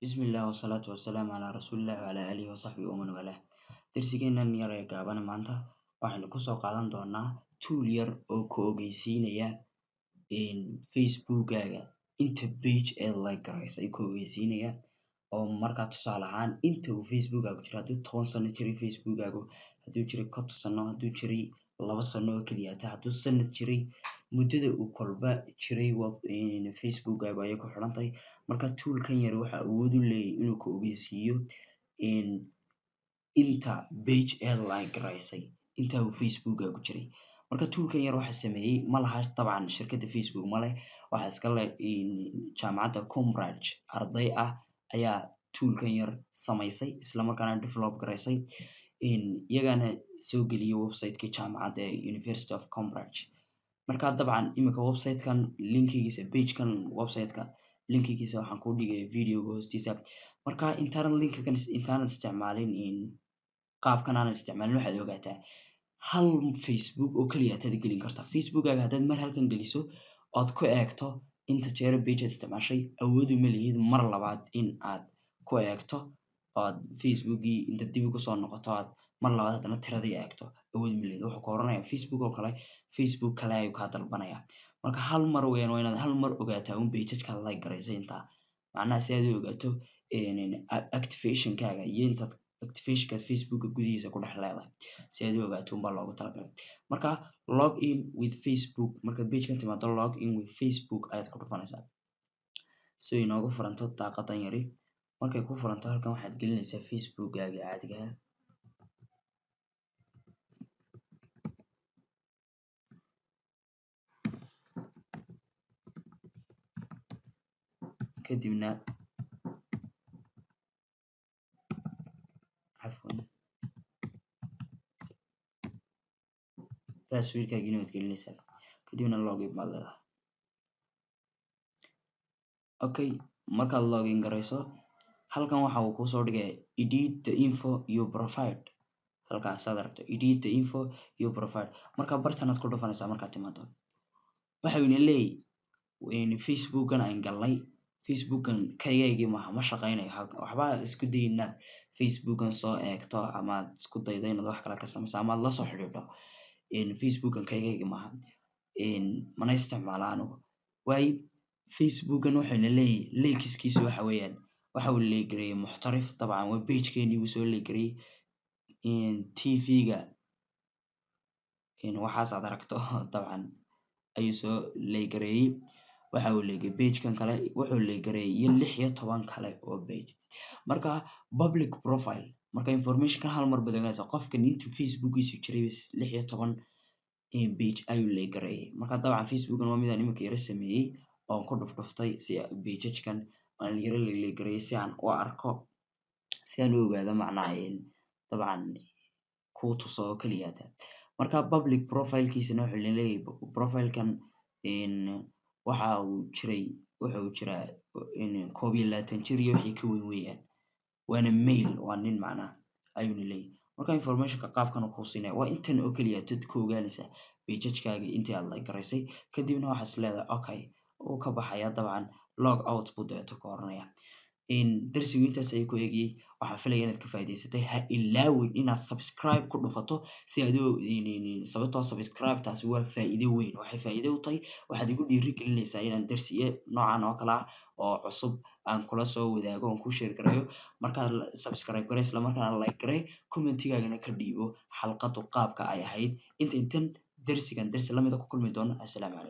بسم الله والصلاة والسلام على رسول الله وعلى آله وصحبه ومن والاه درsigeenan yar ee gaaban maanta waxaynu kusoo qaadan doonaa tool yar oo ku ogeysiinaya facebookaaga inta page ee like garaysay ku ogeysiinaya oo markaa tusaale ahaan inta uu facebookaagu jiro hadduu 10 sano jiray facebookaagu hadduu jiray 50 sano hadduu jiray 2 sano oo keliya hadduu sanad jiray muddada uu kolba jiray facebookaagu ayay ku xiran tahay marka toolkan yar waxa uu awood u leeyahay inuu ku ogeysiiyo inta page ee like garaysay inta uu facebookaagu jiray marka toolkan yar waxa sameeyay ma laha dabcan shirkadda facebook ma leh waxa iska leh jaamacadda Cambridge arday ah ayaa toolkan yar samaysay isla markaana develop garaysay iyagana soo geliyay website-ka jaamacadda ee University of Cambridge marka dabcan iminka website-kan linkigiisa page-kan website-ka linkigiisa waxaan ku dhigay video-ga hoostiisa marka intaanad isticmaalin qaabkan aan isticmaalin waxaad ogaataa hal Facebook oo kaliya aad gelin kartaa facebookaaga haddaad mar halkan geliso ood ku eegto inta jeer page aad isticmaashay awood uma lihid mar labaad in aad ku eegto ood facebookii inta dib ugu soo noqoto aad mar labaad haddana tiradii eegto awood uma lihid wuxuu ka oranayaa facebook oo kale facebook kale ayuu kaa dalbanayaa marka hal mar weeyaan waa inaad hal mar ogaataa un page-ka like garaysay intaa macnaha si aad u ogaato activation-kaaga iyo intaad activation-kaad facebooka gudihiisa ku dhex leedahay si aad u ogaato unbaa loogu talagalay marka log in with facebook marka page-kan timaado log in with facebook ayaad ku dhufanaysaa si ay inoogu furanto daaqadan yari markay ku furanto halkan waxaad gelinaysaa facebookaaga caadiga ah kadibna passwordkaagina waad gelinaysaa kadibna login baad leedahay okay markaad login garayso halkan waxa uu kusoo dhigaya edit the info you provide halkaas aad aragto edit the info you provide marka bartanaad ku dhufanaysaa markaad timaado waxa uu ina leeyahay facebookan aan galnay facebookan kayaygii maaha ma shaqaynayo waxba isku day inaad facebookan soo eegto ama aad isku daydo inaad wax kale ka samayso ama aad la soo xidhiidho facebookan kayaygii maaha mana isticmaalo anigu waayo facebookan wuxuu ina leeyahay linkiskiisa waxa weeyaan waxa uu leegareeyay muxtarif dabcan waa page-keenii uu soo leegareeyay tv-ga waxaas aad aragto dabcan ayuu soo leegareeyay waxa uu leegay page-kan kale wuxuu leegareeyay iyo 16 kale oo page marka public profile marka information-kan hal mar baad ogaanaysaa qofkan intuu facebookiisa jiray 16 page ayuu leegareeyay marka dabcan facebookan waa midaan iminka yara sameeyey oo ku dhuftay si page-kan aan yara leegareeyay si aan u arko si aan u ogaado macnaha dabcan ku tuso oo kaliya marka public profile-kiisana wuxuu leeyahay profile-kan waxa uu jiraa 21 jir iyo wixii ka weyn weeyaan waana male waa nin macnaha ayuuna leeyahay marka information-ka qaabkan uu ku siinaya waa intan oo kaliya dad ku ogaanaysaa page-kaaga intii aad like garaysay kadibna waxaad is leedahay okay uu ka baxaya dabcan log out buu dabeeto ka oranaya darsigu intaas ayuu ku eegayay waxaan filaya inaad ka faa'iidaysatay ha ilaawin inaad subscribe ku dhufato si aad sababtoo subscribe taasi waa faa'iido weyn waxay faa'iido u tahay waxaad igu dhiirigelinaysaa inaan darsiyo noocan oo kale ah oo cusub aan kula soo wadaago oon ku share garayo markaad subscribe garay isla markaana like garay commentigaagana ka dhiibo xalqadu qaabka ay ahayd intan darsigan darsi lamida ku kulmi doono assalaamu calaykum